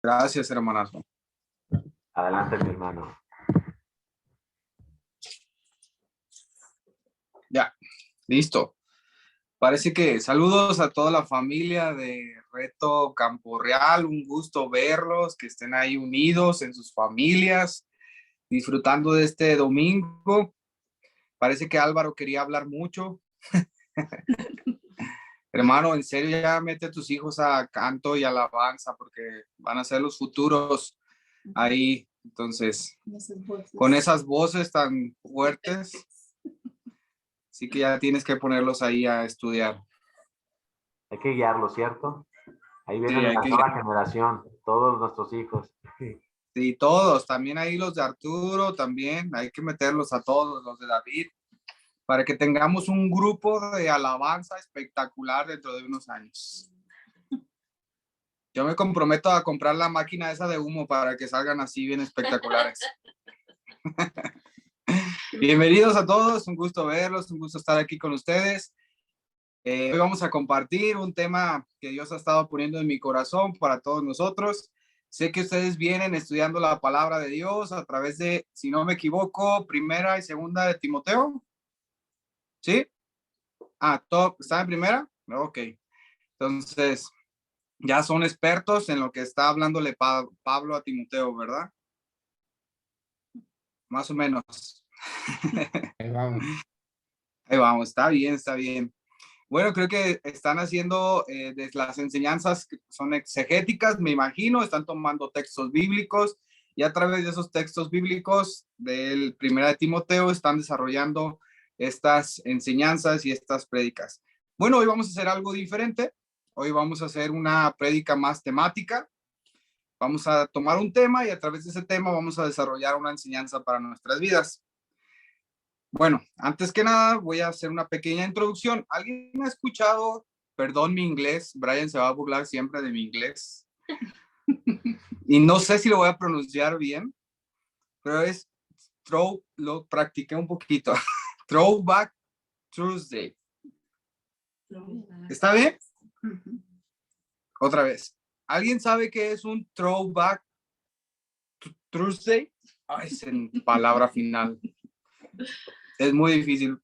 Gracias, hermanazo. Adelante, mi hermano. Ya, listo. Parece que saludos a toda la familia de Reto Campo Real. Un gusto verlos, que estén ahí unidos en sus familias, disfrutando de este domingo. Parece que Álvaro quería hablar mucho. Hermano, en serio, ya mete a tus hijos a canto y alabanza, porque van a ser los futuros ahí. Entonces, con esas voces tan fuertes, sí que ya tienes que ponerlos ahí a estudiar. Hay que guiarlo, ¿cierto? Ahí viene Sí, la hay que, nueva generación, todos nuestros hijos. sí, todos, también ahí los de Arturo, también hay que meterlos a todos, los de David, para que tengamos un grupo de alabanza espectacular dentro de unos años. Yo me comprometo a comprar la máquina esa de humo para que salgan así bien espectaculares. Bienvenidos a todos, un gusto verlos, un gusto estar aquí con ustedes. Hoy vamos a compartir un tema que Dios ha estado poniendo en mi corazón para todos nosotros. Sé que ustedes vienen estudiando la palabra de Dios a través de, si no me equivoco, primera y segunda de Timoteo. ¿Sí? ¿Está en primera? Ok. Entonces, ya son expertos en lo que está hablándole Pablo a Timoteo, ¿verdad? Más o menos. Ahí vamos. Ahí vamos, está bien, está bien. Bueno, creo que están haciendo las enseñanzas que son exegéticas, me imagino, están tomando textos bíblicos y a través de esos textos bíblicos del Primera de Timoteo están desarrollando estas enseñanzas y estas prédicas. Bueno, hoy vamos a hacer algo diferente. Hoy vamos a hacer una prédica más temática. Vamos a tomar un tema y a través de ese tema vamos a desarrollar una enseñanza para nuestras vidas. Bueno, antes que nada voy a hacer una pequeña introducción. ¿Alguien ha escuchado, perdón mi inglés, Brian se va a burlar siempre de mi inglés, y no sé si lo voy a pronunciar bien, pero es lo practiqué un poquito, Throwback Thursday. ¿Está bien? Otra vez. ¿Alguien sabe qué es un Throwback Thursday? Ay, es en palabra final. Es muy difícil.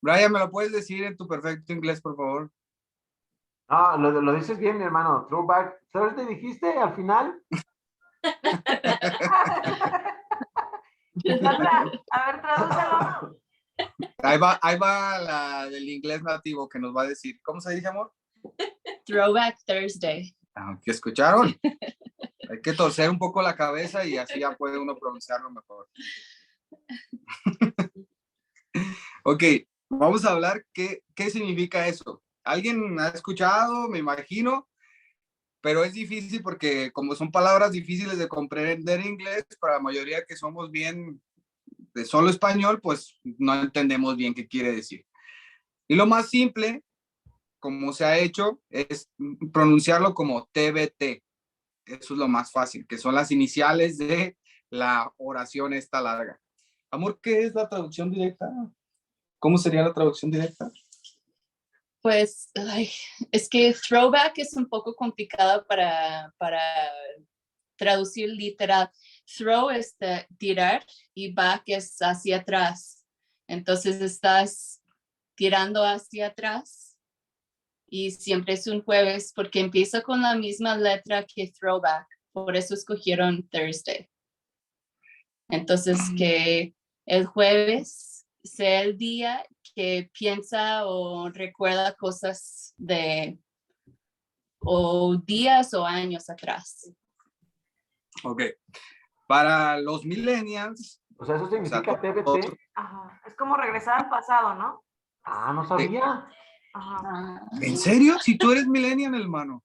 Brian, ¿me lo puedes decir en tu perfecto inglés, por favor? No, lo dices bien, mi hermano. Throwback Thursday, dijiste al final. A ver, tradúcelo. Ahí va la del inglés nativo que nos va a decir. ¿Cómo se dice, amor? Throwback Thursday. ¿Qué escucharon? Hay que torcer un poco la cabeza y así ya puede uno pronunciarlo mejor. Ok, vamos a hablar qué significa eso. ¿Alguien ha escuchado? Me imagino, pero es difícil porque como son palabras difíciles de comprender en inglés, para la mayoría que somos bien de solo español, pues no entendemos bien qué quiere decir. Y lo más simple, como se ha hecho, es pronunciarlo como TBT. Eso es lo más fácil, que son las iniciales de la oración esta larga. Amor, ¿qué es la traducción directa? ¿Cómo sería la traducción directa? Pues es que throwback es un poco complicado para traducir literal. Throw es tirar y back es hacia atrás. Entonces estás tirando hacia atrás y siempre es un jueves porque empieza con la misma letra que throwback. Por eso escogieron Thursday. Entonces que el jueves sea el día que piensa o recuerda cosas o días o años atrás. Ok. Para los millennials. O sea, eso significa TBT. Ajá. Es como regresar al pasado, ¿no? Ah, no sabía. Ajá. ¿En serio? Si tú eres millennial, hermano.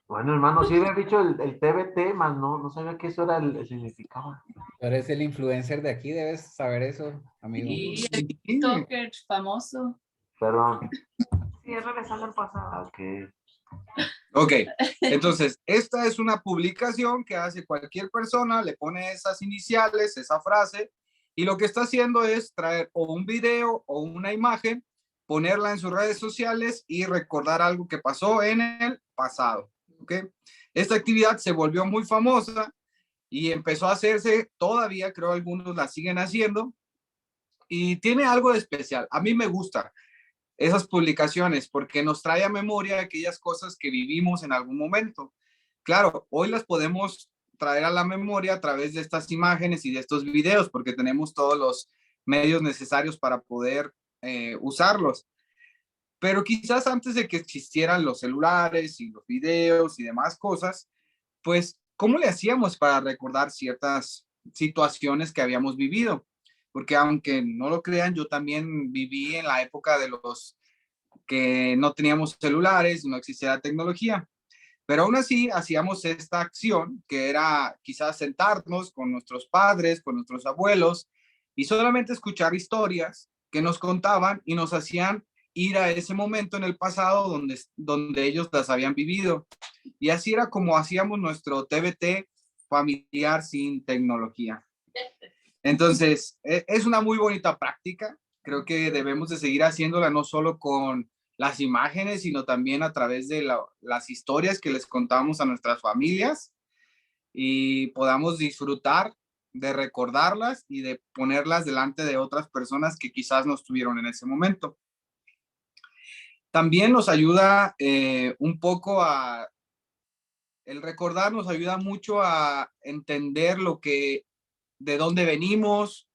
Bueno, hermano, sí había dicho el TBT, más no sabía que eso era el significado. Tú eres el influencer de aquí, debes saber eso, amigo. Y el Sí. TikToker famoso. Perdón. Sí, es regresando al pasado. Ok. Ok, entonces, esta es una publicación que hace cualquier persona, le pone esas iniciales, esa frase, y lo que está haciendo es traer o un video o una imagen, ponerla en sus redes sociales y recordar algo que pasó en el pasado. ¿Ok? Esta actividad se volvió muy famosa y empezó a hacerse, todavía creo algunos la siguen haciendo, y tiene algo de especial. A mí me gusta esas publicaciones porque nos trae a memoria aquellas cosas que vivimos en algún momento. Claro, hoy las podemos traer a la memoria a través de estas imágenes y de estos videos porque tenemos todos los medios necesarios para poder usarlos. Pero quizás antes de que existieran los celulares y los videos y demás cosas, pues, ¿cómo le hacíamos para recordar ciertas situaciones que habíamos vivido? Porque aunque no lo crean, yo también viví en la época de los que no teníamos celulares, no existía la tecnología. Pero aún así hacíamos esta acción que era quizás sentarnos con nuestros padres, con nuestros abuelos y solamente escuchar historias que nos contaban y nos hacían ir a ese momento en el pasado donde ellos las habían vivido. Y así era como hacíamos nuestro TBT familiar sin tecnología. Entonces, es una muy bonita práctica. Creo que debemos de seguir haciéndola no solo con las imágenes, sino también a través de las historias que les contamos a nuestras familias y podamos disfrutar de recordarlas y de ponerlas delante de otras personas que quizás no estuvieron en ese momento. También nos ayuda un poco el recordar nos ayuda mucho a entender de dónde venimos,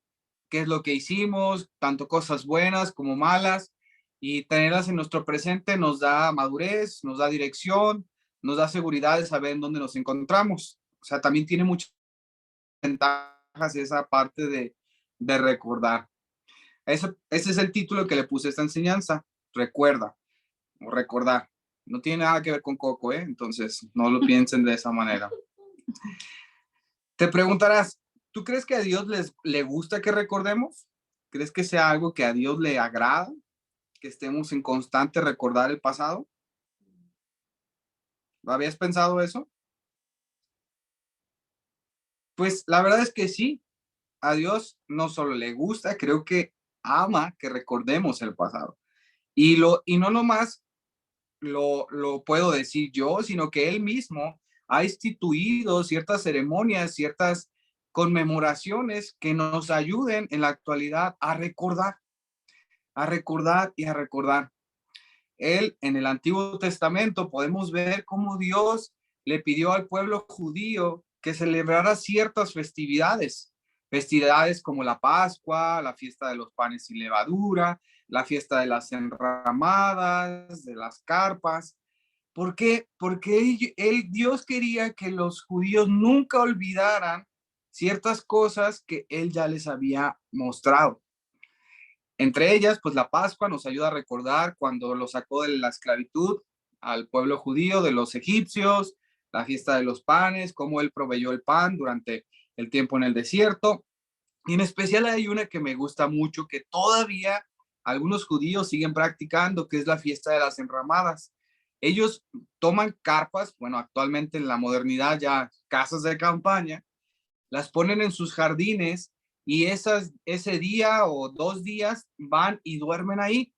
qué es lo que hicimos, tanto cosas buenas como malas, y tenerlas en nuestro presente nos da madurez, nos da dirección, nos da seguridad de saber en dónde nos encontramos. O sea, también tiene muchas ventajas esa parte de recordar. Ese es el título que le puse a esta enseñanza, recuerda o recordar. No tiene nada que ver con Coco, ¿eh? Entonces no lo piensen de esa manera. Te preguntarás, ¿tú crees que a Dios le gusta que recordemos? ¿Crees que sea algo que a Dios le agrada? ¿Que estemos en constante recordar el pasado? ¿Habías pensado eso? Pues la verdad es que sí. A Dios no solo le gusta, creo que ama que recordemos el pasado. Y no nomás lo puedo decir yo, sino que Él mismo ha instituido ciertas ceremonias, ciertas conmemoraciones que nos ayuden en la actualidad a recordar y a recordar. Él, en el Antiguo Testamento, podemos ver cómo Dios le pidió al pueblo judío que celebrara ciertas festividades como la Pascua, la fiesta de los panes sin levadura, la fiesta de las enramadas, de las carpas. ¿Por qué? Porque Dios quería que los judíos nunca olvidaran ciertas cosas que Él ya les había mostrado. Entre ellas, pues la Pascua nos ayuda a recordar cuando lo sacó de la esclavitud al pueblo judío de los egipcios, la fiesta de los panes, cómo Él proveyó el pan durante el tiempo en el desierto. Y en especial hay una que me gusta mucho, que todavía algunos judíos siguen practicando, que es la fiesta de las enramadas. Ellos toman carpas, bueno, actualmente en la modernidad ya casas de campaña, las ponen en sus jardines y ese día o 2 días van y duermen ahí.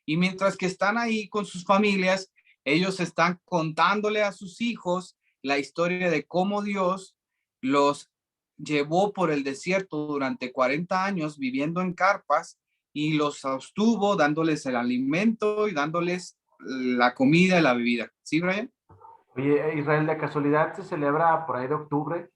Y mientras que están ahí con sus familias, ellos están contándole a sus hijos la historia de cómo Dios los llevó por el desierto durante 40 años viviendo en carpas y los sostuvo dándoles el alimento y dándoles la comida y la bebida. ¿Sí, Brian? Oye, Israel, ¿de casualidad se celebra por ahí de octubre?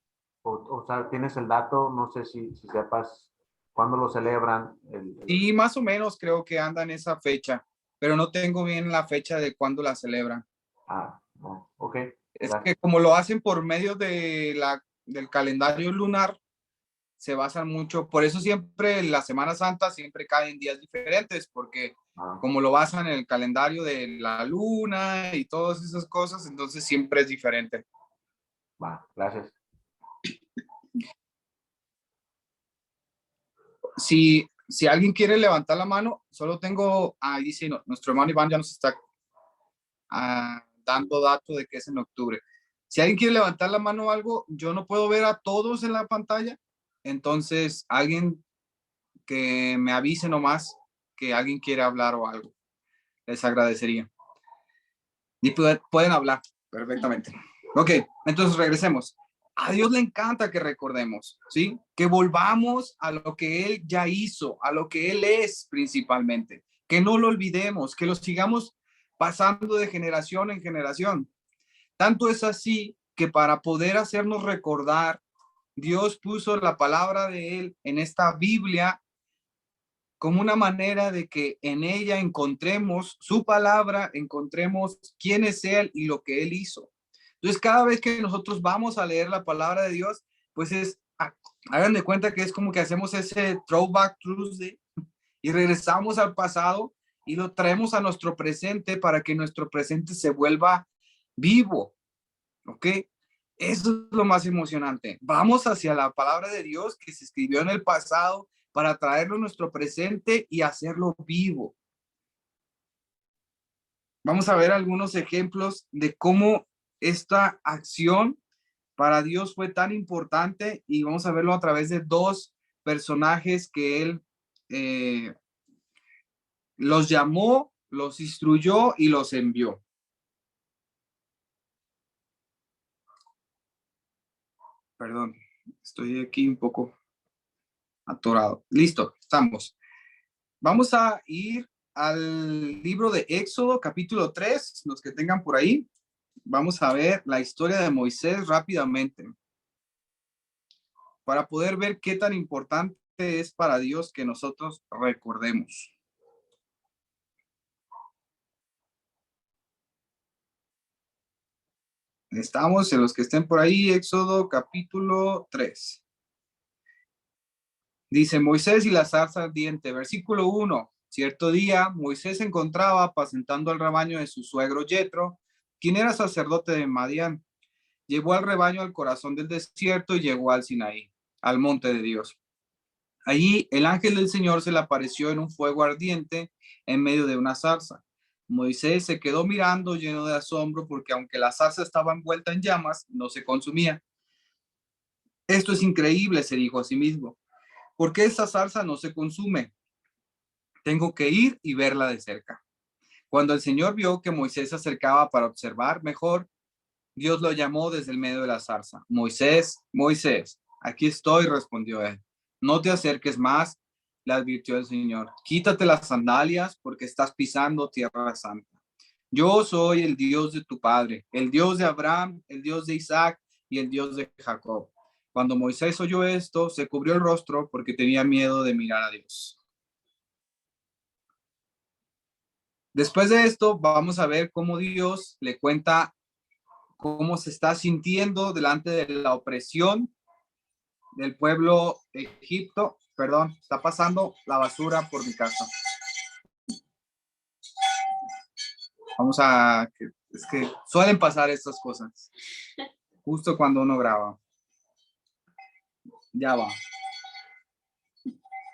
O sea, ¿tienes el dato? No sé si sepas cuándo lo celebran. Sí, más o menos creo que anda en esa fecha, pero no tengo bien la fecha de cuándo la celebran. Ah, no, ok. Es Gracias. que como lo hacen por medio del calendario lunar, se basan mucho, por eso siempre la Semana Santa siempre cae en días diferentes, porque Ah, como lo basan en el calendario de la luna y todas esas cosas, entonces siempre es diferente. va, gracias. Si alguien quiere levantar la mano, solo tengo, dice, nuestro hermano Iván ya nos está dando dato de que es en octubre. Si alguien quiere levantar la mano o algo, yo no puedo ver a todos en la pantalla, entonces alguien que me avise nomás que alguien quiere hablar o algo. Les agradecería. Y pueden hablar perfectamente. Ok, entonces regresemos. A Dios le encanta que recordemos, ¿sí? Que volvamos a lo que Él ya hizo, a lo que Él es principalmente. Que no lo olvidemos, que lo sigamos pasando de generación en generación. Tanto es así que para poder hacernos recordar, Dios puso la palabra de Él en esta Biblia como una manera de que en ella encontremos su palabra, encontremos quién es Él y lo que Él hizo. Entonces, cada vez que nosotros vamos a leer la palabra de Dios, pues hagan de cuenta que es como que hacemos ese throwback Tuesday y regresamos al pasado y lo traemos a nuestro presente para que nuestro presente se vuelva vivo, ¿ok? Eso es lo más emocionante. Vamos hacia la palabra de Dios que se escribió en el pasado para traerlo a nuestro presente y hacerlo vivo. Vamos a ver algunos ejemplos de cómo esta acción para Dios fue tan importante y vamos a verlo a través de dos personajes que Él los llamó, los instruyó y los envió. Perdón, estoy aquí un poco atorado. Listo, estamos. Vamos a ir al libro de Éxodo, capítulo 3, los que tengan por ahí. Vamos a ver la historia de Moisés rápidamente para poder ver qué tan importante es para Dios que nosotros recordemos. Estamos en los que estén por ahí, Éxodo capítulo 3. Dice Moisés y la zarza ardiente, versículo 1. Cierto día, Moisés se encontraba apacentando el rebaño de su suegro Yetro, quien era sacerdote de Madián. Llevó al rebaño al corazón del desierto y llegó al Sinaí, al monte de Dios. Allí el ángel del Señor se le apareció en un fuego ardiente en medio de una zarza. Moisés se quedó mirando lleno de asombro porque aunque la zarza estaba envuelta en llamas, no se consumía. Esto es increíble, se dijo a sí mismo. ¿Por qué esta zarza no se consume? Tengo que ir y verla de cerca. Cuando el Señor vio que Moisés se acercaba para observar mejor, Dios lo llamó desde el medio de la zarza. Moisés, Moisés, aquí estoy, respondió él. No te acerques más, le advirtió el Señor. Quítate las sandalias porque estás pisando tierra santa. Yo soy el Dios de tu padre, el Dios de Abraham, el Dios de Isaac y el Dios de Jacob. Cuando Moisés oyó esto, se cubrió el rostro porque tenía miedo de mirar a Dios. Después de esto, vamos a ver cómo Dios le cuenta cómo se está sintiendo delante de la opresión del pueblo de Egipto. Perdón, está pasando la basura por mi casa. Es que suelen pasar estas cosas, justo cuando uno graba. Ya va.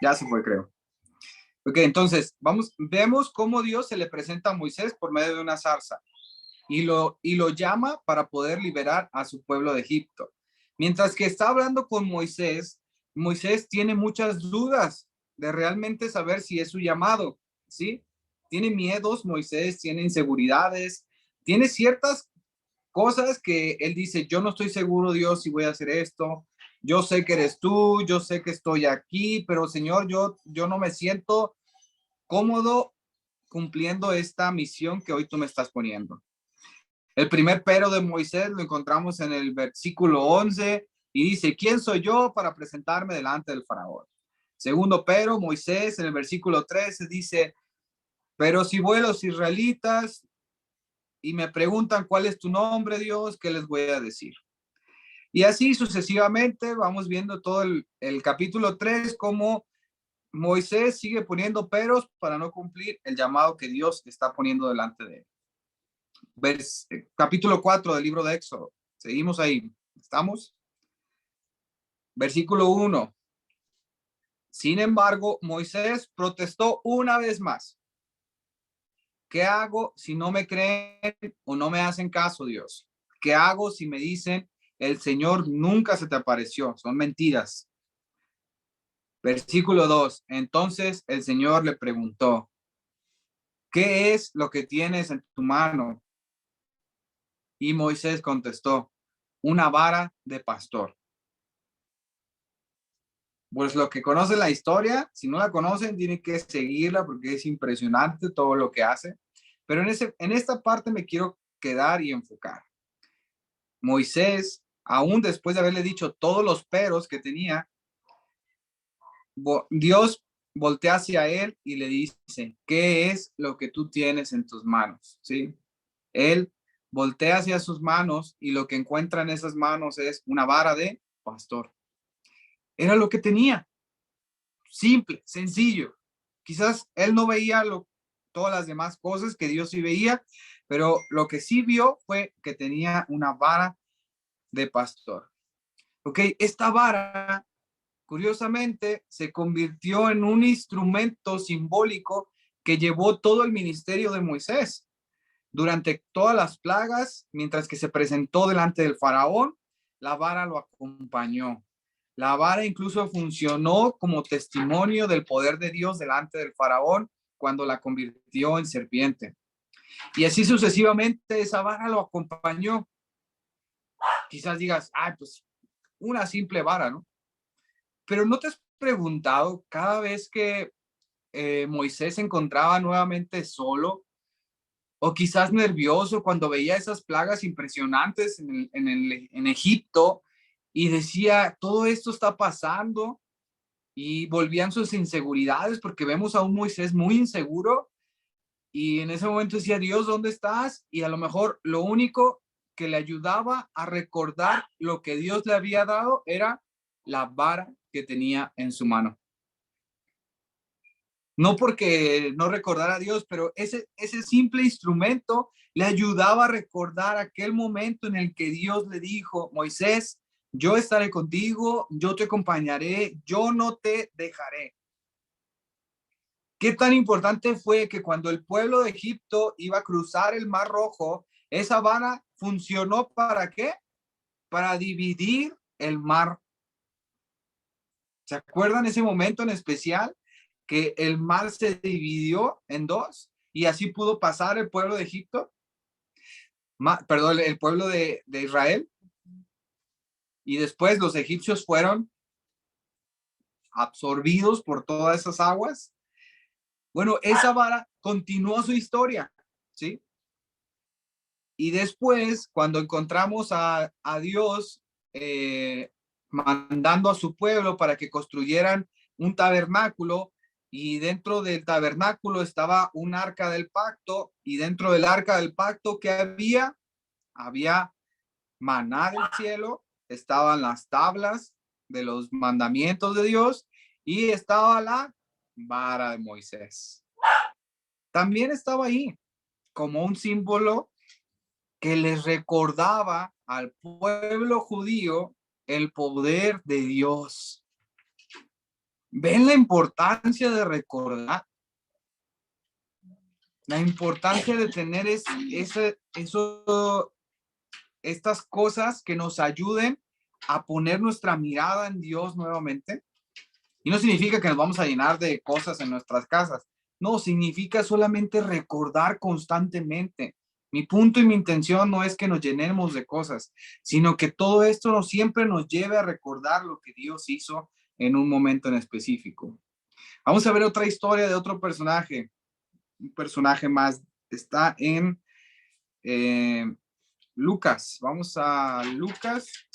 Ya se fue, creo. Ok, entonces, vemos cómo Dios se le presenta a Moisés por medio de una zarza y lo llama para poder liberar a su pueblo de Egipto. Mientras que está hablando con Moisés, Moisés tiene muchas dudas de realmente saber si es su llamado, ¿sí? Tiene miedos, Moisés tiene inseguridades, tiene ciertas cosas que él dice, yo no estoy seguro, Dios, si voy a hacer esto. Yo sé que eres tú, yo sé que estoy aquí, pero Señor, yo no me siento cómodo cumpliendo esta misión que hoy tú me estás poniendo. El primer pero de Moisés lo encontramos en el versículo 11 y dice, ¿quién soy yo para presentarme delante del faraón? Segundo pero, Moisés en el versículo 13 dice, pero si voy a los israelitas y me preguntan cuál es tu nombre, Dios, ¿qué les voy a decir? Y así sucesivamente vamos viendo todo el capítulo 3, cómo Moisés sigue poniendo peros para no cumplir el llamado que Dios está poniendo delante de él. Capítulo 4 del libro de Éxodo. Seguimos ahí. ¿Estamos? Versículo 1. Sin embargo, Moisés protestó una vez más. ¿Qué hago si no me creen o no me hacen caso, Dios? ¿Qué hago si me dicen, el Señor nunca se te apareció? Son mentiras. Versículo 2. Entonces el Señor le preguntó, ¿qué es lo que tienes en tu mano? Y Moisés contestó, una vara de pastor. Pues los que conocen la historia, si no la conocen, tienen que seguirla porque es impresionante todo lo que hace. Pero en esta parte me quiero quedar y enfocar. Moisés, aún después de haberle dicho todos los peros que tenía, Dios voltea hacia él y le dice, ¿qué es lo que tú tienes en tus manos? ¿Sí? Él voltea hacia sus manos y lo que encuentra en esas manos es una vara de pastor. Era lo que tenía. Simple, sencillo. Quizás él no veía todas las demás cosas que Dios sí veía, pero lo que sí vio fue que tenía una vara de pastor. Ok, esta vara, curiosamente, se convirtió en un instrumento simbólico que llevó todo el ministerio de Moisés. Durante todas las plagas, mientras que se presentó delante del faraón, la vara lo acompañó. La vara incluso funcionó como testimonio del poder de Dios delante del faraón cuando la convirtió en serpiente. Y así sucesivamente esa vara lo acompañó. Quizás digas, pues una simple vara, ¿no? Pero ¿no te has preguntado cada vez que Moisés se encontraba nuevamente solo o quizás nervioso cuando veía esas plagas impresionantes en Egipto y decía, todo esto está pasando, y volvían sus inseguridades porque vemos a un Moisés muy inseguro y en ese momento decía, Dios, ¿dónde estás? Y a lo mejor lo único que le ayudaba a recordar lo que Dios le había dado era la vara que tenía en su mano. No porque no recordara a Dios, pero ese simple instrumento le ayudaba a recordar aquel momento en el que Dios le dijo, Moisés, yo estaré contigo, yo te acompañaré, yo no te dejaré. ¿Qué tan importante fue que cuando el pueblo de Egipto iba a cruzar el Mar Rojo, esa vara funcionó para qué? Para dividir el mar. ¿Se acuerdan ese momento en especial? Que el mar se dividió en dos y así pudo pasar el pueblo de Egipto, perdón, el pueblo de Israel. Y después los egipcios fueron absorbidos por todas esas aguas. Bueno, esa vara continuó su historia, ¿sí? Y después, cuando encontramos a Dios mandando a su pueblo para que construyeran un tabernáculo, y dentro del tabernáculo estaba un arca del pacto, y dentro del arca del pacto, ¿qué había? Había maná del cielo, estaban las tablas de los mandamientos de Dios y estaba la vara de Moisés. También estaba ahí como un símbolo que les recordaba al pueblo judío el poder de Dios. ¿Ven la importancia de recordar? La importancia de tener estas cosas que nos ayuden a poner nuestra mirada en Dios nuevamente. Y no significa que nos vamos a llenar de cosas en nuestras casas. No, significa solamente recordar constantemente. Mi punto y mi intención no es que nos llenemos de cosas, sino que todo esto siempre nos lleve a recordar lo que Dios hizo en un momento en específico. Vamos a ver otra historia de otro personaje. Un personaje más. Está en Lucas. Vamos a Lucas.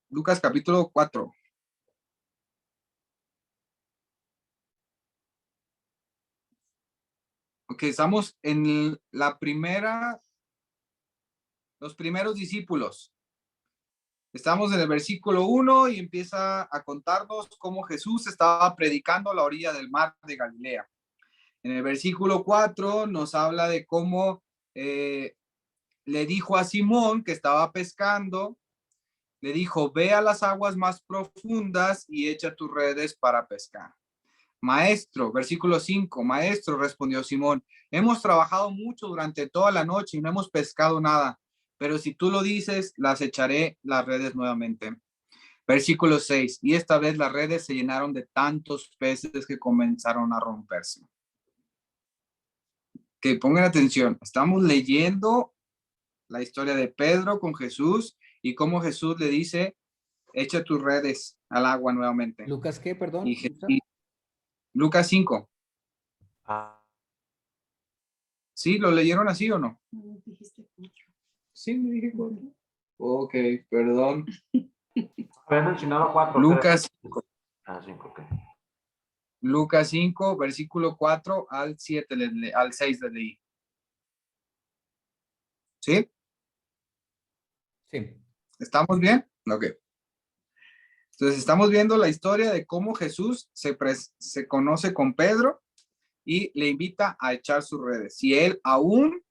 Lucas capítulo 4. Ok, estamos en los primeros discípulos. Estamos en el versículo 1 y empieza a contarnos cómo Jesús estaba predicando a la orilla del mar de Galilea. En el versículo 4 nos habla de cómo le dijo a Simón, que estaba pescando, le dijo, ve a las aguas más profundas y echa tus redes para pescar. Maestro, versículo 5, maestro, respondió Simón, hemos trabajado mucho durante toda la noche y no hemos pescado nada, pero si tú lo dices, las echaré las redes nuevamente. Versículo 6. Y esta vez las redes se llenaron de tantos peces que comenzaron a romperse. Que pongan atención. Estamos leyendo la historia de Pedro con Jesús y cómo Jesús le dice, echa tus redes al agua nuevamente. ¿Lucas qué, perdón? Y Lucas 5. Ah, ¿Sí? ¿Lo leyeron así o no? Dijiste 4. Sí, me dije 4. Ok, perdón. había mencionado 4. Lucas, 5, ok. Lucas 5, versículo 4 al 7, al 6 le leí. ¿Sí? Sí. ¿Estamos bien? Ok. Entonces estamos viendo la historia de cómo Jesús se conoce con Pedro y le invita a echar sus redes. Y él aún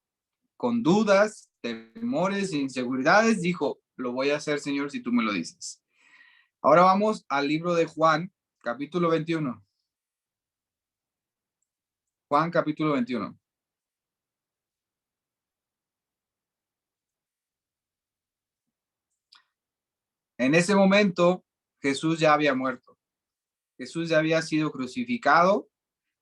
con dudas, temores e inseguridades dijo, lo voy a hacer, Señor, si tú me lo dices. Ahora vamos al libro de Juan, capítulo 21. Juan, capítulo 21. En ese momento, Jesús ya había muerto. Jesús ya había sido crucificado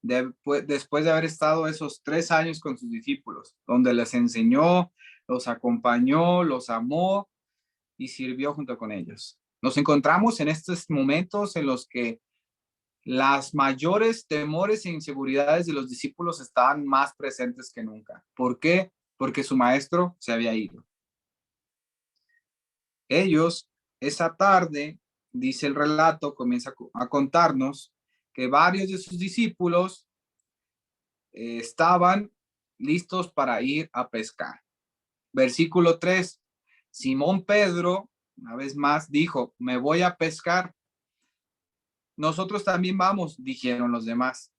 después de haber estado esos 3 años con sus discípulos, donde les enseñó, los acompañó, los amó y sirvió junto con ellos. Nos encontramos en estos momentos en los que las mayores temores e inseguridades de los discípulos estaban más presentes que nunca. ¿Por qué? Porque su maestro se había ido. Ellos, esa tarde, dice el relato, comienza a contarnos que varios de sus discípulos estaban listos para ir a pescar. Versículo 3, Simón Pedro, una vez más, dijo, me voy a pescar. Nosotros también vamos, dijeron los demás.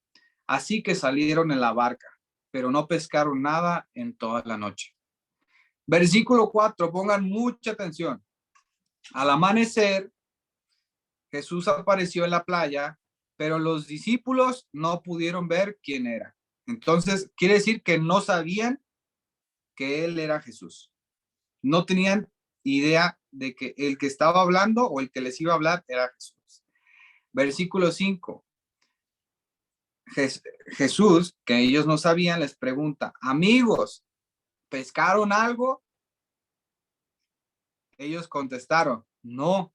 Así que salieron en la barca, pero no pescaron nada en toda la noche. Versículo 4, pongan mucha atención. Al amanecer, Jesús apareció en la playa, pero los discípulos no pudieron ver quién era. Entonces, quiere decir que no sabían que él era Jesús. No tenían idea de que el que estaba hablando o el que les iba a hablar era Jesús. Versículo 5. Jesús, que ellos no sabían, les pregunta, amigos, ¿pescaron algo? Ellos contestaron, no.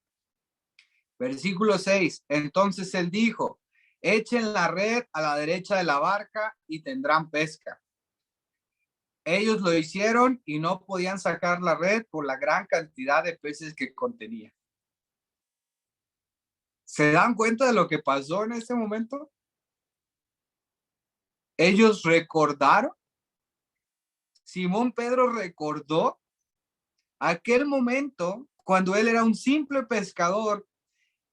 Versículo 6. Entonces él dijo, echen la red a la derecha de la barca y tendrán pesca. Ellos lo hicieron y no podían sacar la red por la gran cantidad de peces que contenía. ¿Se dan cuenta de lo que pasó en ese momento? Ellos recordaron, Simón Pedro recordó aquel momento cuando él era un simple pescador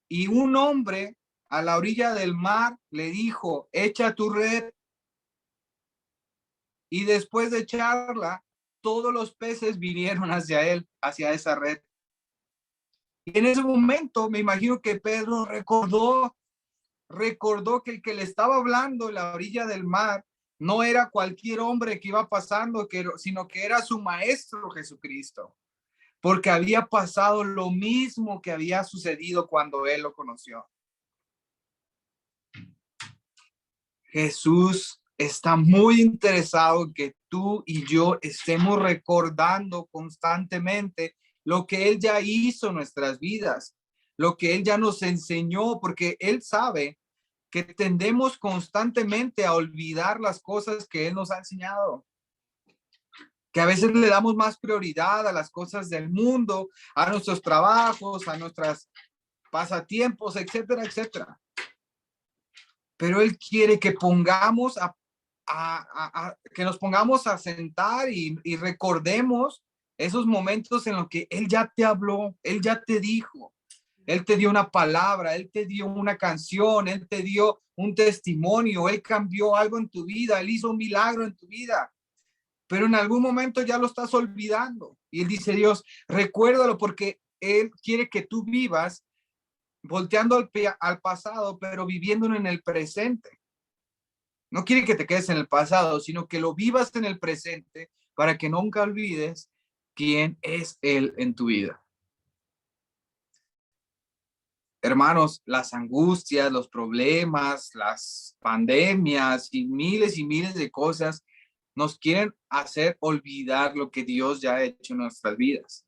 y un hombre a la orilla del mar le dijo, echa tu red. Y después de echarla, todos los peces vinieron hacia él, hacia esa red. Y en ese momento me imagino que Pedro recordó que el que le estaba hablando en la orilla del mar no era cualquier hombre que iba pasando, sino que era su maestro Jesucristo, porque había pasado lo mismo que había sucedido cuando él lo conoció. Jesús está muy interesado en que tú y yo estemos recordando constantemente lo que él ya hizo en nuestras vidas, lo que él ya nos enseñó, porque él sabe que tendemos constantemente a olvidar las cosas que él nos ha enseñado, que a veces le damos más prioridad a las cosas del mundo, a nuestros trabajos, a nuestros pasatiempos, etcétera, etcétera. Pero él quiere que pongamos que nos pongamos a sentar y recordemos esos momentos en los que él ya te habló, él ya te dijo, él te dio una palabra, él te dio una canción, él te dio un testimonio, él cambió algo en tu vida, él hizo un milagro en tu vida, pero en algún momento ya lo estás olvidando. Y él dice, Dios, recuérdalo, porque él quiere que tú vivas volteando al pasado, pero viviéndolo en el presente. No quiere que te quedes en el pasado, sino que lo vivas en el presente para que nunca olvides quién es él en tu vida. Hermanos, las angustias, los problemas, las pandemias y miles de cosas nos quieren hacer olvidar lo que Dios ya ha hecho en nuestras vidas.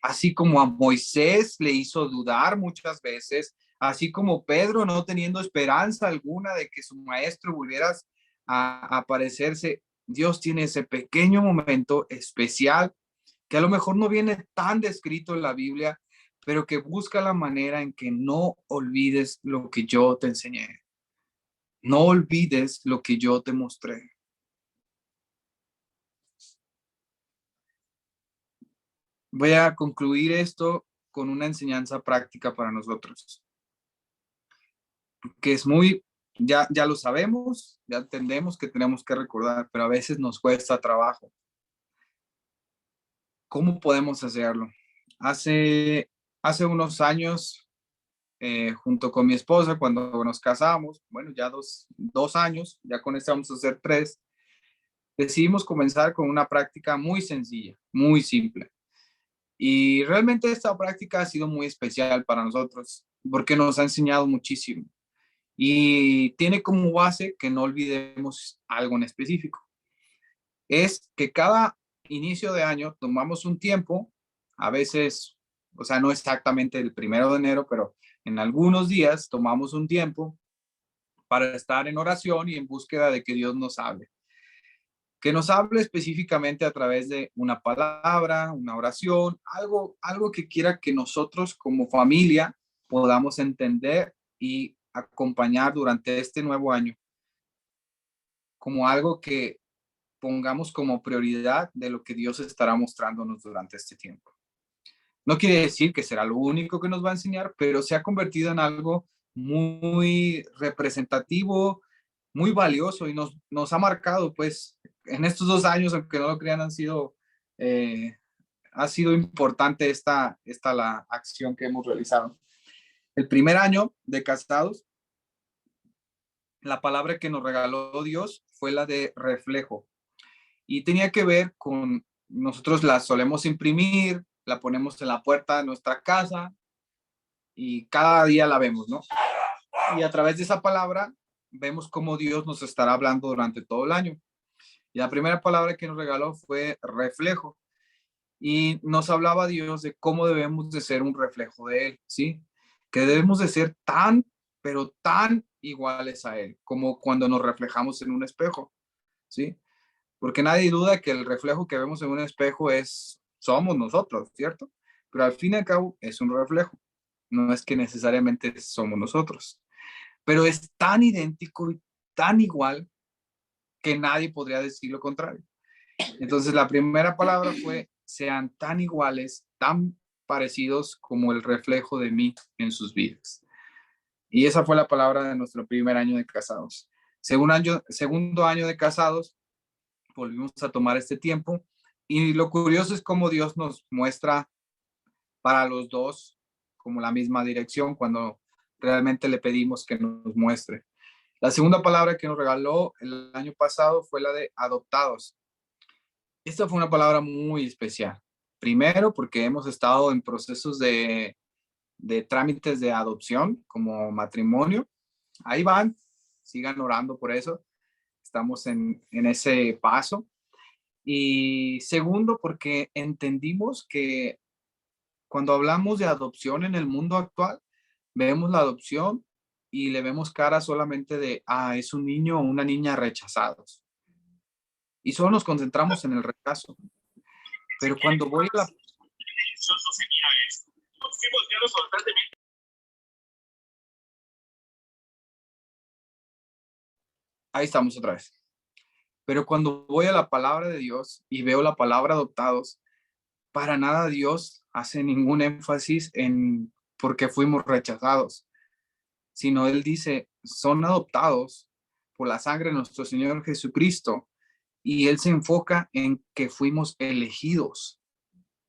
Así como a Moisés le hizo dudar muchas veces, así como Pedro no teniendo esperanza alguna de que su maestro volviera a aparecerse, Dios tiene ese pequeño momento especial que a lo mejor no viene tan descrito en la Biblia, pero que busca la manera en que no olvides lo que yo te enseñé. No olvides lo que yo te mostré. Voy a concluir esto con una enseñanza práctica para nosotros, que es muy, ya lo sabemos, ya entendemos que tenemos que recordar, pero a veces nos cuesta trabajo. ¿Cómo podemos hacerlo? Hace unos años, junto con mi esposa, cuando nos casamos, bueno, ya dos años, ya con este vamos a hacer 3, decidimos comenzar con una práctica muy sencilla, muy simple. Y realmente esta práctica ha sido muy especial para nosotros porque nos ha enseñado muchísimo y tiene como base que no olvidemos algo en específico. Es que cada inicio de año tomamos un tiempo, a veces, o sea, no exactamente el 1 de enero, pero en algunos días tomamos un tiempo para estar en oración y en búsqueda de que Dios nos hable. Que nos hable específicamente a través de una palabra, una oración, algo que quiera que nosotros como familia podamos entender y acompañar durante este nuevo año, como algo que pongamos como prioridad de lo que Dios estará mostrándonos durante este tiempo. No quiere decir que será lo único que nos va a enseñar, pero se ha convertido en algo muy representativo, muy valioso y nos ha marcado, pues, en estos 2 años, aunque no lo crean, ha sido importante la acción que hemos realizado. El primer año de casados, la palabra que nos regaló Dios fue la de reflejo y tenía que ver con, nosotros la solemos imprimir, la ponemos en la puerta de nuestra casa y cada día la vemos, ¿no? Y a través de esa palabra vemos cómo Dios nos estará hablando durante todo el año. Y la primera palabra que nos regaló fue reflejo. Y nos hablaba Dios de cómo debemos de ser un reflejo de Él, ¿sí? Que debemos de ser tan, pero tan iguales a Él, como cuando nos reflejamos en un espejo, ¿sí? Porque nadie duda que el reflejo que vemos en un espejo somos nosotros, ¿cierto? Pero al fin y al cabo es un reflejo. No es que necesariamente somos nosotros. Pero es tan idéntico y tan igual que nadie podría decir lo contrario. Entonces la primera palabra fue, sean tan iguales, tan parecidos como el reflejo de mí en sus vidas. Y esa fue la palabra de nuestro primer año de casados. Segundo año de casados, volvimos a tomar este tiempo y lo curioso es cómo Dios nos muestra para los dos como la misma dirección cuando realmente le pedimos que nos muestre. La segunda palabra que nos regaló el año pasado fue la de adoptados. Esta fue una palabra muy especial. Primero, porque hemos estado en procesos de trámites de adopción como matrimonio. Ahí van, sigan orando por eso. Estamos en ese paso. Y segundo, porque entendimos que cuando hablamos de adopción en el mundo actual, vemos la adopción y le vemos cara solamente de, es un niño o una niña rechazados. Y solo nos concentramos en el rechazo. Pero cuando voy a la... Ahí estamos otra vez. Pero cuando voy a la palabra de Dios y veo la palabra adoptados, para nada Dios hace ningún énfasis en por qué fuimos rechazados, sino Él dice, son adoptados por la sangre de nuestro Señor Jesucristo. Y Él se enfoca en que fuimos elegidos,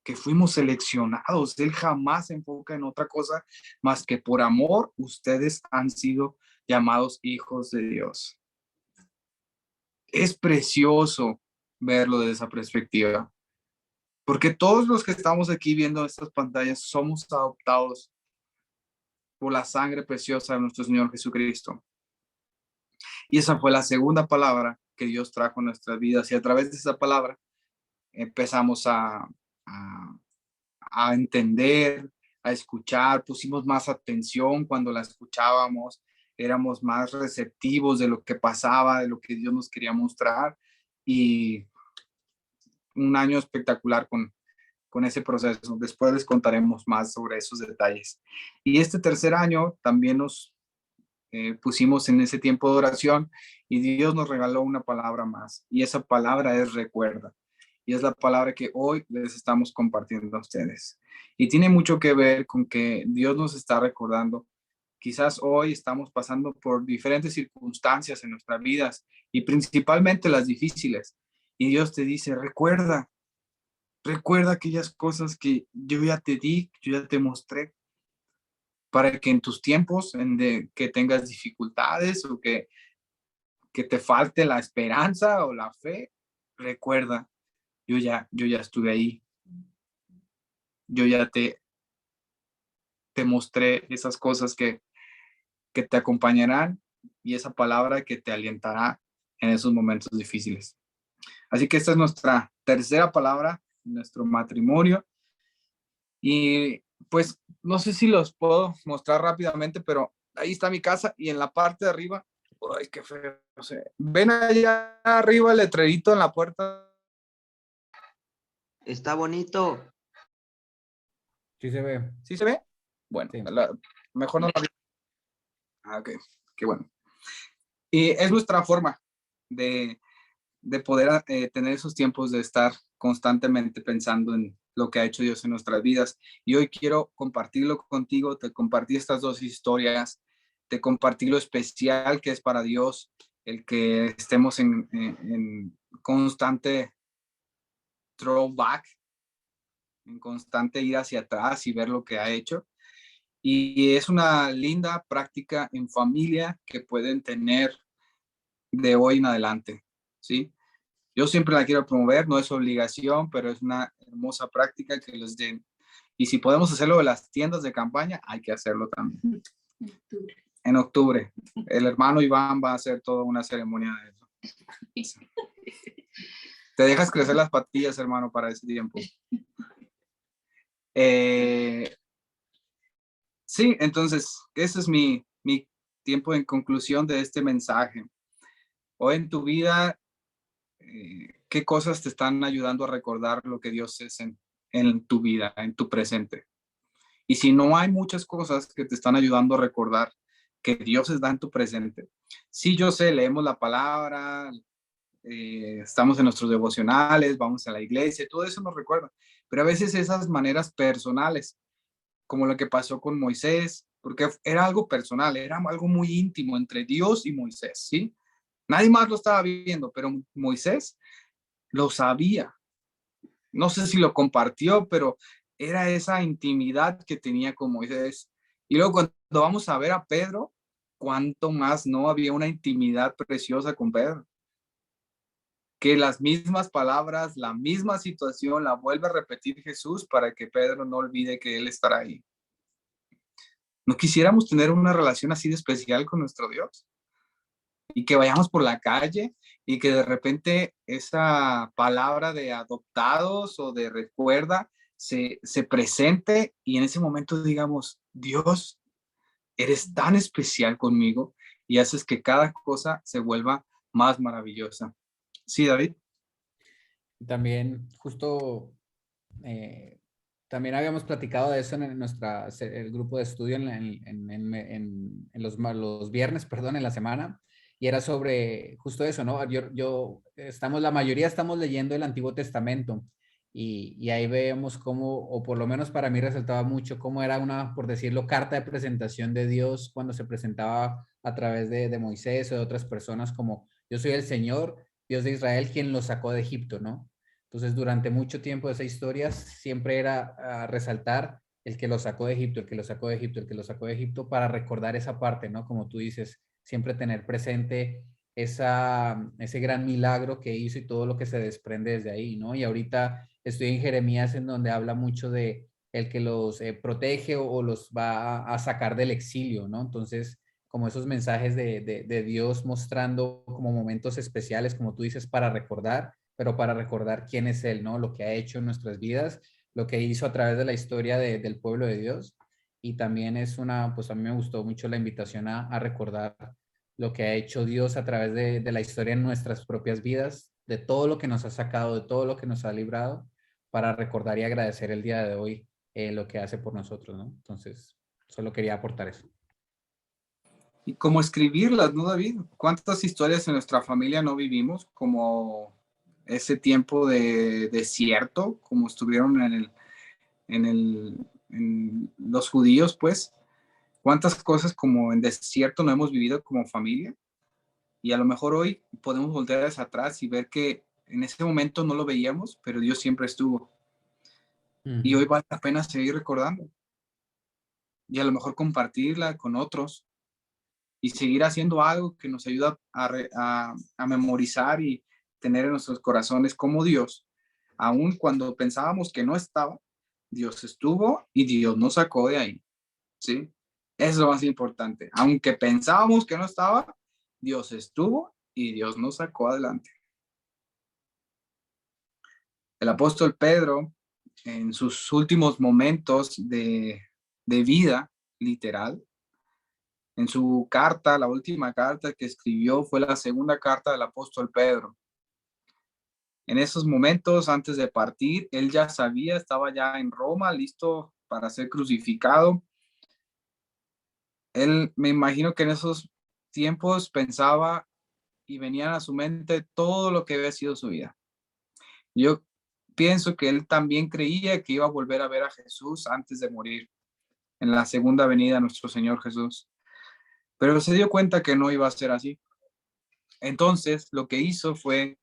que fuimos seleccionados. Él jamás se enfoca en otra cosa más que por amor ustedes han sido llamados hijos de Dios. Es precioso verlo desde esa perspectiva, porque todos los que estamos aquí viendo estas pantallas somos adoptados por la sangre preciosa de nuestro Señor Jesucristo. Y esa fue la segunda palabra que Dios trajo a nuestras vidas. Y a través de esa palabra empezamos a entender, a escuchar, pusimos más atención cuando la escuchábamos, éramos más receptivos de lo que pasaba, de lo que Dios nos quería mostrar. Y un año espectacular con ese proceso. Después les contaremos más sobre esos detalles. Y este tercer año también nos pusimos en ese tiempo de oración y Dios nos regaló una palabra más. Y esa palabra es recuerda. Y es la palabra que hoy les estamos compartiendo a ustedes. Y tiene mucho que ver con que Dios nos está recordando. Quizás hoy estamos pasando por diferentes circunstancias en nuestras vidas y principalmente las difíciles. Y Dios te dice, recuerda aquellas cosas que yo ya te di, yo ya te mostré, para que en tus tiempos que tengas dificultades o que te falte la esperanza o la fe, recuerda, yo ya estuve ahí, yo ya te mostré esas cosas que te acompañarán y esa palabra que te alientará en esos momentos difíciles. Así que esta es nuestra tercera palabra, nuestro matrimonio. Y pues no sé si los puedo mostrar rápidamente, pero ahí está mi casa y en la parte de arriba, ay, qué feo, no sé. ¿Ven allá arriba el letrerito en la puerta? Está bonito. Sí se ve. ¿Sí se ve? Bueno, Sí. mejor no la vi. Ok, qué bueno. Y es nuestra forma de poder tener esos tiempos de estar constantemente pensando en lo que ha hecho Dios en nuestras vidas. Y hoy quiero compartirlo contigo, te compartí estas dos historias, te compartí lo especial que es para Dios el que estemos en constante throwback, en constante ir hacia atrás y ver lo que ha hecho. Y es una linda práctica en familia que pueden tener de hoy en adelante, ¿sí? Yo siempre la quiero promover, no es obligación, pero es una hermosa práctica que les den. Y si podemos hacerlo de las tiendas de campaña, hay que hacerlo también. En octubre. El hermano Iván va a hacer toda una ceremonia de eso. Te dejas crecer las patillas, hermano, para ese tiempo. Sí, entonces, ese es mi tiempo en conclusión de este mensaje. Hoy en tu vida, ¿qué cosas te están ayudando a recordar lo que Dios es en tu vida, en tu presente? Y si no hay muchas cosas que te están ayudando a recordar que Dios está en tu presente. Sí, yo sé, leemos la palabra, estamos en nuestros devocionales, vamos a la iglesia, todo eso nos recuerda. Pero a veces esas maneras personales, como lo que pasó con Moisés, porque era algo personal, era algo muy íntimo entre Dios y Moisés, ¿sí? Nadie más lo estaba viendo, pero Moisés lo sabía. No sé si lo compartió, pero era esa intimidad que tenía con Moisés. Y luego cuando vamos a ver a Pedro, cuánto más no había una intimidad preciosa con Pedro. Que las mismas palabras, la misma situación la vuelve a repetir Jesús para que Pedro no olvide que él estará ahí. ¿No quisiéramos tener una relación así de especial con nuestro Dios? Y que vayamos por la calle y que de repente esa palabra de adoptados o de recuerda se presente y en ese momento digamos, Dios, eres tan especial conmigo y haces que cada cosa se vuelva más maravillosa. Sí, David. También justo también habíamos platicado de eso en el grupo de estudio en los viernes, perdón, en la semana, y era sobre justo eso, ¿no? La mayoría estamos leyendo el Antiguo Testamento y ahí vemos cómo, o por lo menos para mí resaltaba mucho, cómo era una, por decirlo, carta de presentación de Dios cuando se presentaba a través de Moisés o de otras personas como yo soy el Señor, Dios de Israel, quien los sacó de Egipto, ¿no? Entonces, durante mucho tiempo de esas historias siempre era resaltar el que lo sacó de Egipto, el que lo sacó de Egipto, el que lo sacó de Egipto, para recordar esa parte, ¿no? Como tú dices, siempre tener presente ese gran milagro que hizo y todo lo que se desprende desde ahí, ¿no? Y ahorita estoy en Jeremías, en donde habla mucho de el que los protege o los va a sacar del exilio, ¿no? Entonces, como esos mensajes de Dios mostrando como momentos especiales, como tú dices, para recordar, pero para recordar quién es Él, ¿no? Lo que ha hecho en nuestras vidas, lo que hizo a través de la historia del pueblo de Dios. Y también es pues a mí me gustó mucho la invitación a recordar lo que ha hecho Dios a través de la historia en nuestras propias vidas, de todo lo que nos ha sacado, de todo lo que nos ha librado, para recordar y agradecer el día de hoy lo que hace por nosotros, ¿no? Entonces, solo quería aportar eso. Y cómo escribirlas, ¿no, David? ¿Cuántas historias en nuestra familia no vivimos? Como ese tiempo de desierto, como estuvieron en los judíos, pues. ¿Cuántas cosas como en desierto no hemos vivido como familia? Y a lo mejor hoy podemos voltear hacia atrás y ver que en ese momento no lo veíamos, pero Dios siempre estuvo. Y hoy vale la pena seguir recordando. Y a lo mejor compartirla con otros y seguir haciendo algo que nos ayuda a memorizar y tener en nuestros corazones como Dios, aun cuando pensábamos que no estaba, Dios estuvo y Dios nos sacó de ahí, ¿sí? Eso es lo más importante. Aunque pensábamos que no estaba, Dios estuvo y Dios nos sacó adelante. El apóstol Pedro, en sus últimos momentos de vida, literal, en su carta, la última carta que escribió fue la segunda carta del apóstol Pedro. En esos momentos, antes de partir, él ya sabía, estaba ya en Roma, listo para ser crucificado. Él, me imagino que en esos tiempos pensaba y venían a su mente todo lo que había sido su vida. Yo pienso que él también creía que iba a volver a ver a Jesús antes de morir, en la segunda venida de nuestro Señor Jesús. Pero se dio cuenta que no iba a ser así. Entonces, lo que hizo fue,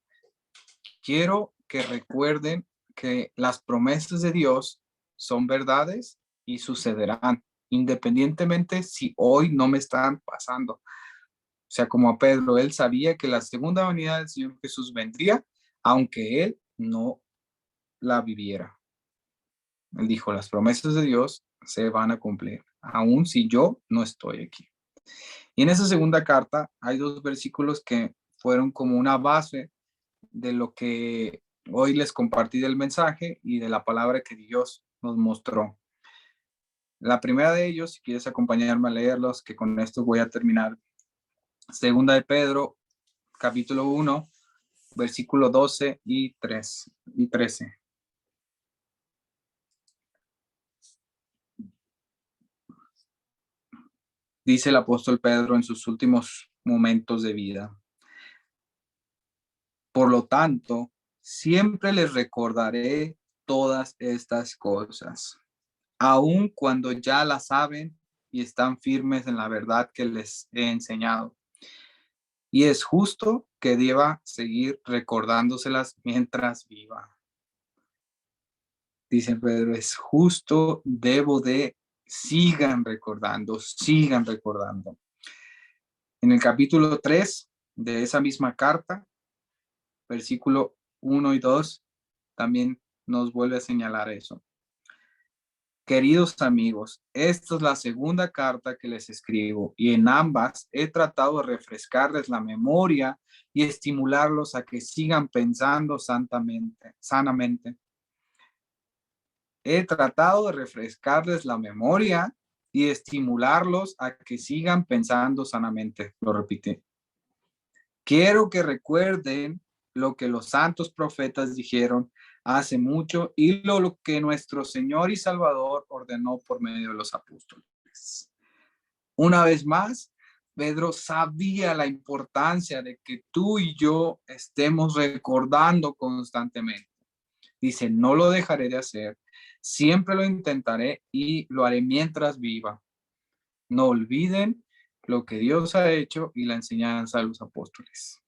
quiero que recuerden que las promesas de Dios son verdades y sucederán, independientemente si hoy no me están pasando. O sea, como a Pedro, él sabía que la segunda venida del Señor Jesús vendría, aunque él no la viviera. Él dijo, las promesas de Dios se van a cumplir, aun si yo no estoy aquí. Y en esa segunda carta hay dos versículos que fueron como una base de lo que hoy les compartí del mensaje y de la palabra que Dios nos mostró. La primera de ellos, si quieres acompañarme a leerlos, que con esto voy a terminar. Segunda de Pedro, capítulo 1, versículo 12 y 13. Dice el apóstol Pedro en sus últimos momentos de vida. Por lo tanto, siempre les recordaré todas estas cosas, aun cuando ya las saben y están firmes en la verdad que les he enseñado. Y es justo que deba seguir recordándoselas mientras viva. Dice Pedro, es justo, sigan recordando. En el capítulo 3 de esa misma carta, versículo 1 y 2, también nos vuelve a señalar eso. Queridos amigos, esta es la segunda carta que les escribo y en ambas he tratado de refrescarles la memoria y estimularlos a que sigan pensando sanamente. He tratado de refrescarles la memoria y estimularlos a que sigan pensando sanamente. Lo repite. Quiero que recuerden lo que los santos profetas dijeron hace mucho y lo que nuestro Señor y Salvador ordenó por medio de los apóstoles. Una vez más, Pedro sabía la importancia de que tú y yo estemos recordando constantemente. Dice, no lo dejaré de hacer, siempre lo intentaré y lo haré mientras viva. No olviden lo que Dios ha hecho y la enseñanza de los apóstoles.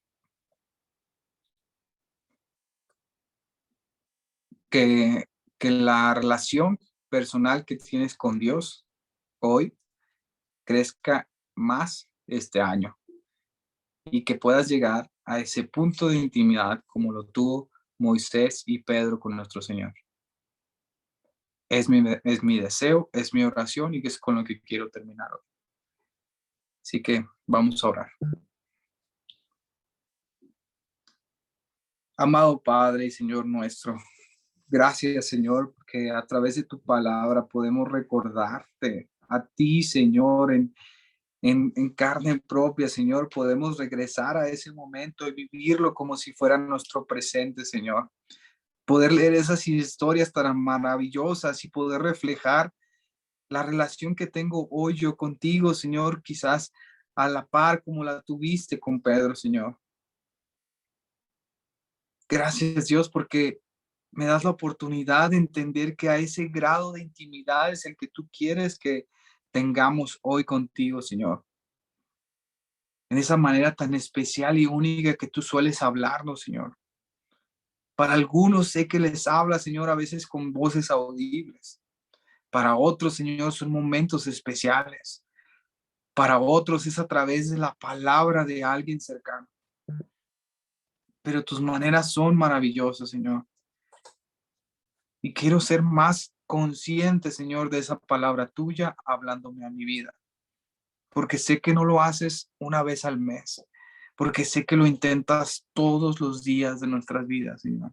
Que la relación personal que tienes con Dios hoy crezca más este año y que puedas llegar a ese punto de intimidad como lo tuvo Moisés y Pedro con nuestro Señor. Es mi deseo, es mi oración y es con lo que quiero terminar hoy. Así que vamos a orar. Amado Padre y Señor nuestro, gracias Señor, porque a través de tu palabra podemos recordarte a ti, Señor, en carne propia, Señor. Podemos regresar a ese momento y vivirlo como si fuera nuestro presente, Señor. Poder leer esas historias tan maravillosas y poder reflejar la relación que tengo hoy yo contigo, Señor, quizás a la par como la tuviste con Pedro, Señor. Gracias, Dios, porque me das la oportunidad de entender que a ese grado de intimidad es el que tú quieres que tengamos hoy contigo, Señor. En esa manera tan especial y única que tú sueles hablarnos, Señor. Para algunos sé que les habla, Señor, a veces con voces audibles. Para otros, Señor, son momentos especiales. Para otros es a través de la palabra de alguien cercano. Pero tus maneras son maravillosas, Señor. Y quiero ser más consciente, Señor, de esa palabra tuya hablándome a mi vida. Porque sé que no lo haces una vez al mes. Porque sé que lo intentas todos los días de nuestras vidas, Señor.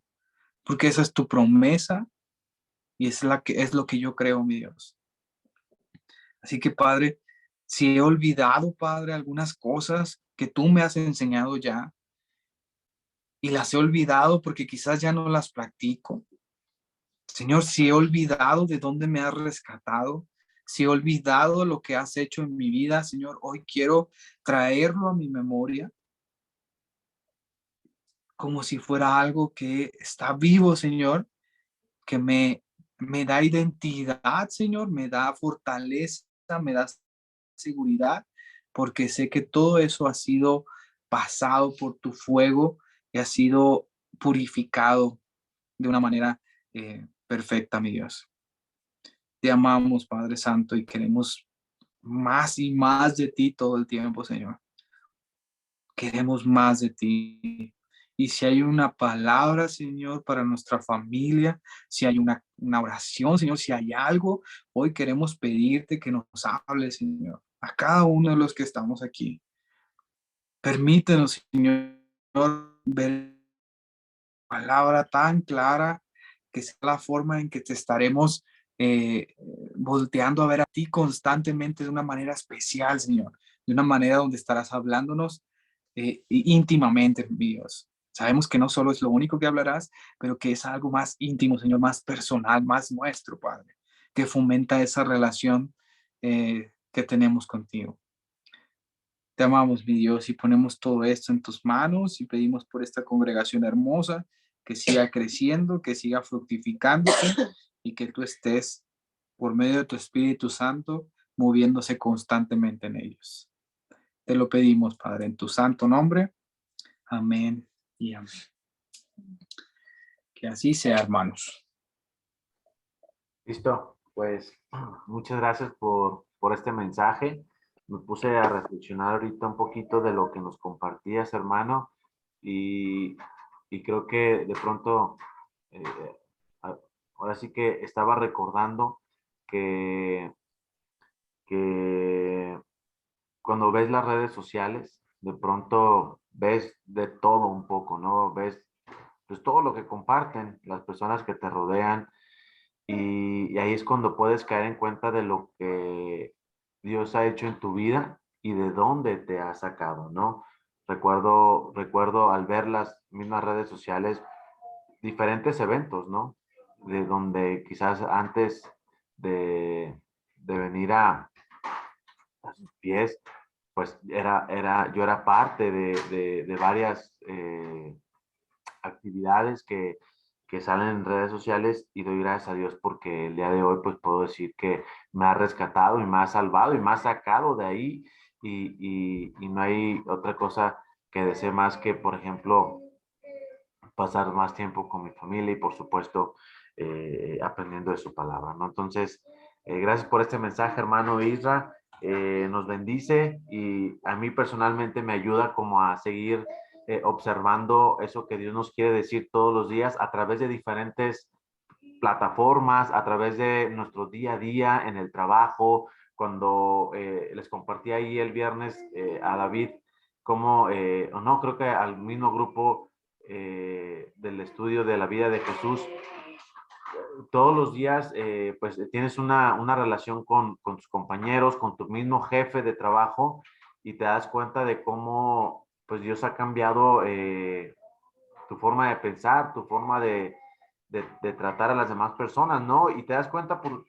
Porque esa es tu promesa y es lo que yo creo, mi Dios. Así que, Padre, si he olvidado, Padre, algunas cosas que tú me has enseñado ya y las he olvidado porque quizás ya no las practico. Señor, si he olvidado de dónde me has rescatado, si he olvidado lo que has hecho en mi vida, Señor, hoy quiero traerlo a mi memoria como si fuera algo que está vivo, Señor, que me da identidad, Señor, me da fortaleza, me da seguridad, porque sé que todo eso ha sido pasado por tu fuego y ha sido purificado de una manera perfecta, mi Dios. Te amamos, Padre Santo, y queremos más y más de ti todo el tiempo, Señor. Queremos más de ti. Y si hay una palabra, Señor, para nuestra familia, si hay una oración, Señor, si hay algo, hoy queremos pedirte que nos hables, Señor, a cada uno de los que estamos aquí. Permítenos, Señor, ver palabra tan clara que sea la forma en que te estaremos volteando a ver a ti constantemente de una manera especial, Señor, de una manera donde estarás hablándonos íntimamente, mi Dios. Sabemos que no solo es lo único que hablarás, pero que es algo más íntimo, Señor, más personal, más nuestro, Padre, que fomenta esa relación que tenemos contigo. Te amamos, mi Dios, y ponemos todo esto en tus manos y pedimos por esta congregación hermosa que siga creciendo, que siga fructificándose y que tú estés por medio de tu Espíritu Santo moviéndose constantemente en ellos. Te lo pedimos, Padre, en tu santo nombre. Amén y amén. Que así sea, hermanos. Listo, pues muchas gracias por este mensaje. Me puse a reflexionar ahorita un poquito de lo que nos compartías, hermano, y, y creo que de pronto, eh, ahora sí que estaba recordando que, que cuando ves las redes sociales, de pronto ves de todo un poco, ¿no? Ves pues todo lo que comparten las personas que te rodean y ahí es cuando puedes caer en cuenta de lo que Dios ha hecho en tu vida y de dónde te ha sacado, ¿no? Recuerdo al ver las mismas redes sociales, diferentes eventos, ¿no? De donde quizás antes de venir a sus pies, pues yo era parte de varias actividades que salen en redes sociales y doy gracias a Dios porque el día de hoy pues puedo decir que me ha rescatado y me ha salvado y me ha sacado de ahí y no hay otra cosa que desee más que, por ejemplo, pasar más tiempo con mi familia y por supuesto aprendiendo de su palabra, ¿no? Entonces, gracias por este mensaje, hermano Isra. Nos bendice y a mí personalmente me ayuda como a seguir observando eso que Dios nos quiere decir todos los días a través de diferentes plataformas, a través de nuestro día a día en el trabajo. Cuando les compartí ahí el viernes a David, como, o no, creo que al mismo grupo del estudio de la vida de Jesús, todos los días pues tienes una relación con tus compañeros, con tu mismo jefe de trabajo, y te das cuenta de cómo pues Dios ha cambiado tu forma de pensar, tu forma de tratar a las demás personas, ¿no? Y te das cuenta por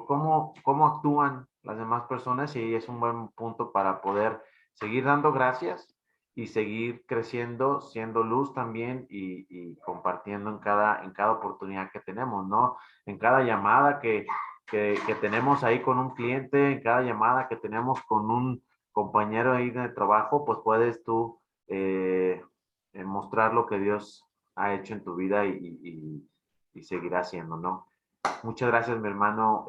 cómo actúan las demás personas, y es un buen punto para poder seguir dando gracias y seguir creciendo, siendo luz también, y compartiendo en cada oportunidad que tenemos, ¿no? En cada llamada que tenemos ahí con un cliente, en cada llamada que tenemos con un compañero ahí de trabajo, pues puedes tú mostrar lo que Dios ha hecho en tu vida y seguirá haciendo, ¿no? Muchas gracias, mi hermano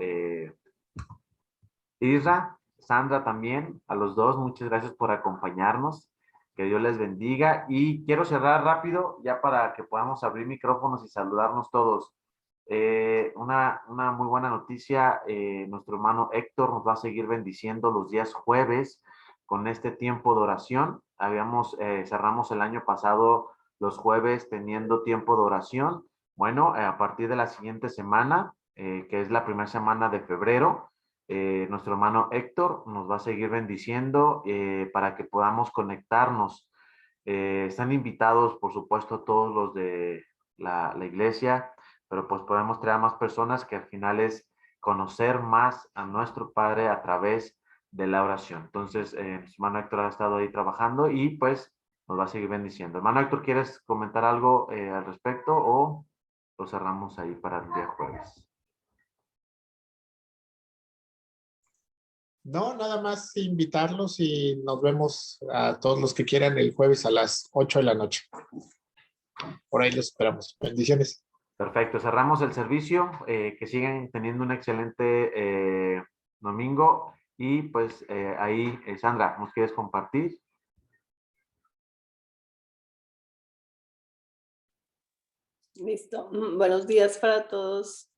Isra, Sandra también, a los dos, muchas gracias por acompañarnos. Que Dios les bendiga. Y quiero cerrar rápido, ya para que podamos abrir micrófonos y saludarnos todos. Una muy buena noticia, nuestro hermano Héctor nos va a seguir bendiciendo los días jueves con este tiempo de oración. Cerramos el año pasado los jueves teniendo tiempo de oración. Bueno, a partir de la siguiente semana, que es la primera semana de febrero, nuestro hermano Héctor nos va a seguir bendiciendo para que podamos conectarnos. Están invitados, por supuesto, todos los de la iglesia, pero pues podemos traer a más personas, que al final es conocer más a nuestro Padre a través de la oración. Entonces, nuestro hermano Héctor ha estado ahí trabajando y pues nos va a seguir bendiciendo. Hermano Héctor, ¿quieres comentar algo al respecto, o lo cerramos ahí para el día jueves? No, nada más invitarlos y nos vemos a todos los que quieran el jueves a las 8 de la noche. Por ahí los esperamos. Bendiciones. Perfecto, cerramos el servicio. Que sigan teniendo un excelente domingo. Y pues ahí, Sandra, ¿nos quieres compartir? Listo. Buenos días para todos.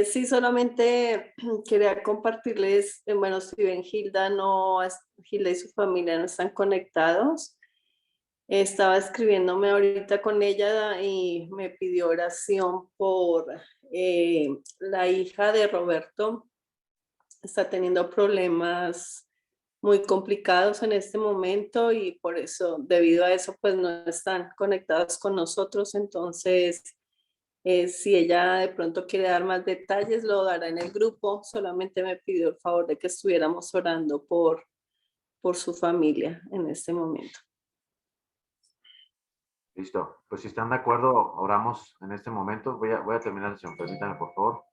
Sí, solamente quería compartirles, bueno, si ven Hilda Hilda y su familia no están conectados. Estaba escribiéndome ahorita con ella y me pidió oración por la hija de Roberto. Está teniendo problemas muy complicados en este momento, y por eso, debido a eso, pues no están conectados con nosotros. Entonces, si ella de pronto quiere dar más detalles, lo dará en el grupo. Solamente me pidió el favor de que estuviéramos orando por su familia en este momento. Listo. Pues si están de acuerdo, oramos en este momento. Voy a terminar la sesión. Permítanme, por favor.